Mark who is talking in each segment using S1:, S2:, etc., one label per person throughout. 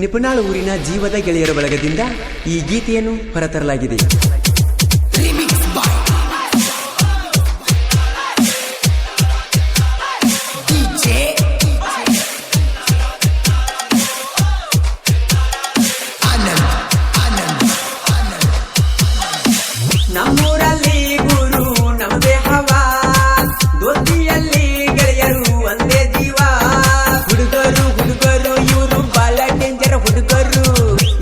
S1: ನಿಪುಣಾಳ ಊರಿನ ಜೀವದ ಗೆಳೆಯರ ಬಳಗದಿಂದ ಈ ಗೀತೆಯನ್ನು ಹೊರತರಲಾಗಿದೆ. ನಮ್ಮೂರಲ್ಲಿ ಗುರು ನಮ್ಮದೇ ಹವಾ, ದೋಸ್ತಿಯಲ್ಲಿ ಗೆಳೆಯರು ಒಂದೇ ಜೀವ. ಹುಡುಗರು ಹುಡುಗರು ಇವರು ಬಾಳ ಡೇಂಜರ್ ಹುಡುಗರು,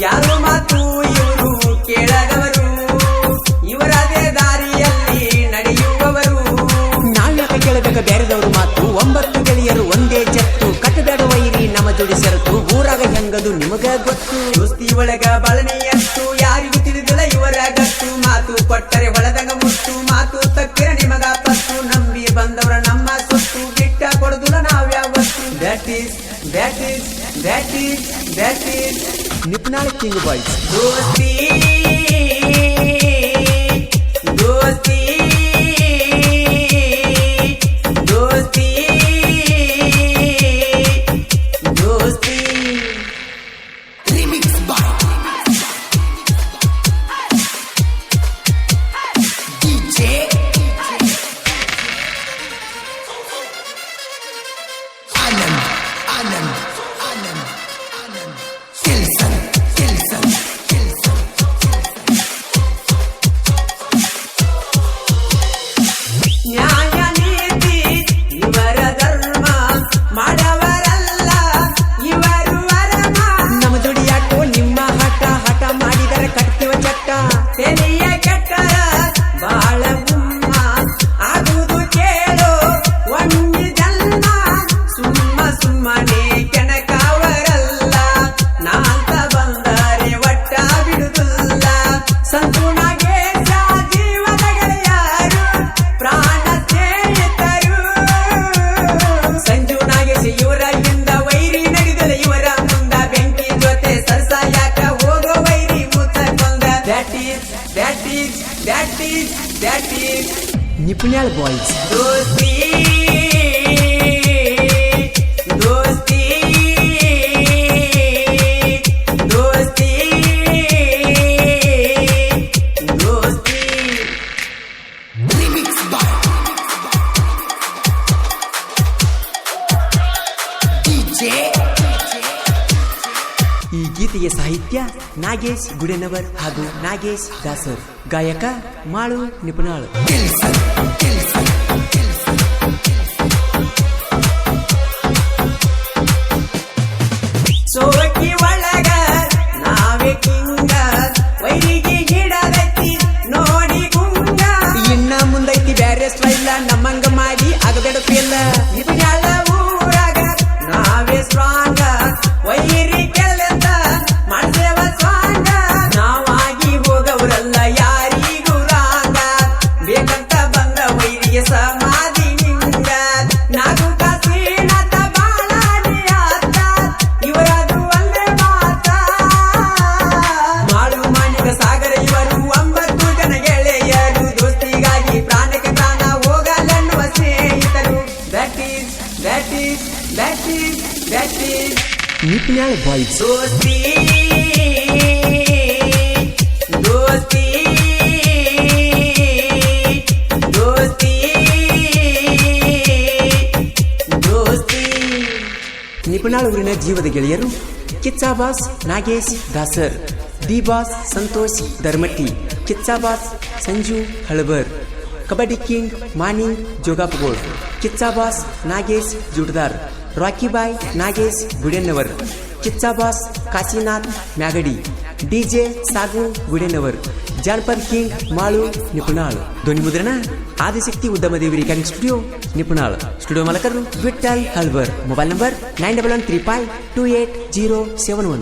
S1: ಯಾರು ಮಾತು ಇವರು ಕೇಳದವರು, ಇವರದೇ ದಾರಿಯಲ್ಲಿ ನಡೆಯುವವರು. ನಾವ್ಯಾಕೆ ಕೇಳಬೇಕ ಬೇರೆದವರು ಮಾತು, 9 ಗೆಳೆಯರು ಒಂದೇ ಜತ್ತು, ಕಟ್ಟಬೇಡ ವೈರಿ ನಮ್ಮ ಜೋಡಿ ಸರತು, ಊರಾಗ ಹೆಂಗದು ನಿಮಗ ಗೊತ್ತು. ದೋಸ್ತಿ ಒಳಗ ಬಳನೆಯಷ್ಟು ಯಾರಿಗೂ ತಿಳಿದಿಲ್ಲ ಇವರ ಗತ್ತು, ಮಾತು ಕೊಟ್ಟರೆ ಹೊಳದಂಗ ಮುಟ್ಟು, ಮಾತು ತಕ್ಕಿರ ನಿಮಗ ಪತ್ತು, ನಂಬಿ ಬಂದವರ ನಮ್ಮ ಸೊತ್ತು, ಬಿಟ್ಟ ಕೊಡುದಿಲ್ಲ ನಾವ್ಯಾವತ್ತು. That is ನಿಪುಣಾಳ ಕಿಂಗ್ ಬಾಯ್ಸ್. ದೋಸ್ತಿ ದೋಸ್ತಿ ದೋಸ್ತಿ ದೋಸ್ತಿ remix boy DJ Anand Anand Anand Anand ಕೆಲ್ಸನ್ ಕೆಲ್ಸನ್ ಕೆಲ್ಸನ್ ನ್ಯಾಯ ನೀತಿ ಇವರ ಧರ್ಮ, ಮಾಡವರಲ್ಲ ಇವರು ವರಮ. ನಮ್ಮ ಜೋಡಿ ಯಾಕೋ ನಿಮ್ಮ ಹಠ, ಹಠ ಮಾಡಿದರೆ ಕಟ್ತೀವ ಚಟ್ಟ, ತೆನೆಯ ಕೆಟ್ಟರ ಬಾಳ ಗುಮ್ಮ ಆಗುವುದು ಕೇಳೋ ಒಂದು ಜನ್ಮ. ಸುಮ್ಮನೆ ಕೆಣಕಾವರಲ್ಲ, ನಾಂತ ಬಂದರೆ ಒಟ್ಟ ಬಿಡುದಿಲ್ಲ. ಸಂತೂಣಾಗೆ ಜೀವದ ಗೆಳೆಯರು, ಪ್ರಾಣ ಸ್ನೇಹಿತರು. ಸಂಜುನಾಗೆ ಇವರ ಹಿಂದ ವೈರಿ ನಡೆದಲ ಇವರ ಮುಂದ, ಬೆಂಕಿ ಜೊತೆ ಸರ್ಸ ಯಾಕ ಹೋಗೋ ವೈರಿ ಮುಚ್ಚಕೊಂಡ. That is ನಿಪುಣ್ಯಾಳ ಬಾಯ್ಸ್. ದೋಸ್ತಿ ದೋಸ್ತಿ ದೋಸ್ತಿ ದೋಸ್ತಿ ರಿಮಿಕ್ಸ್ ಬಾಯ್ ಡಿಜೆ. ಈ ಗೀತೆಯ ಸಾಹಿತ್ಯ ನಾಗೇಶ್ ಗುಡೇನವರ್ ಹಾಗೂ ನಾಗೇಶ್ ದಾಸರ್, ಗಾಯಕ ಮಾಳು ನಿಪುಣಾಳ. ಸೋಕಿ ಒಳಗ ನಾವೇ ಕಿಂಗ, ವೈರಿಗೆ ಹಿಡದೈತಿ ನೋಡಿ ಗುಂಗ. ಇನ್ನ ಮುಂದೈತಿ ಬ್ಯಾರೆ ಸ್ಟೈಲ, ನಮ್ಮಂಗ ಮಾಡಿ ಆಗಬೇಡ ಫೇಲ. ನಿಪುಣಾಳ ಊರಾಗ ನಾವೇ ಸ್ಟ್ರಾಂಗ, ವೈರಿ ಕೆಳಂತ ಮಾಡ್ಸೇವ ಸ್ವಾಂಗ. ನಾವಾಗಿ ಹೋಗವರಲ್ಲ ಯಾರಿಗೂ ರಾಂಗ, ಬೇಕಂತ ಬಂದ ವೈರಿಗೆ ಸಮಾಧಿ ನಿಂಗ. ನಾಗು ಕಾಸಿನಾಥ ಬಾಳಾಡಿ ಆತ, ಇವರದು ಅಲ್ಲೇ ಮಾತ. ಮಾಡು ಮಾಣಿಕ ಸಾಗರ ಇವರು 9 ಜನ ಗೆಳೆಯರು, ದೋಸ್ತಿಗಾಗಿ ಪ್ರಾಣಕ್ಕೆ ಪ್ರಾಣ ಹೋಗಲೆನ್ನುವ ಸ್ನೇಹಿತರು. That is ನಿಪುಣಾಳ ಬಾಯ್ಸ್. ದೋಸ್ತಿ ದೋಸ್ತಿ ದೋಸ್ತಿ ದೋಸ್ತಿ. ನಿಪುಣಾಳ ಊರಿನ ಜೀವದ ಗೆಳೆಯರು Kiccha boss Nagesh Dasar, D boss Santosh Dharmatti, Kiccha boss Sanju Halabar, kabaddi king Maning Jogapagol, Kiccha boss Nagesh Juddar, Rocky boy Nagesh Gudenavar, Kiccha boss Kashinath Magadi, DJ Sagu Gudenavar, ಜಾನಪದ ಕಿಂಗ್ ಮಾಳು ನಿಪುಣಾಳ್. ಧ್ವನಿ ಮುದ್ರಣ Adishakti Udyamadevi recording studio Nipunal. Studio ಮಾಲಕರು ವಿಠಲ್ ಹಲ್ಬರ್. Mobile number 9113528071.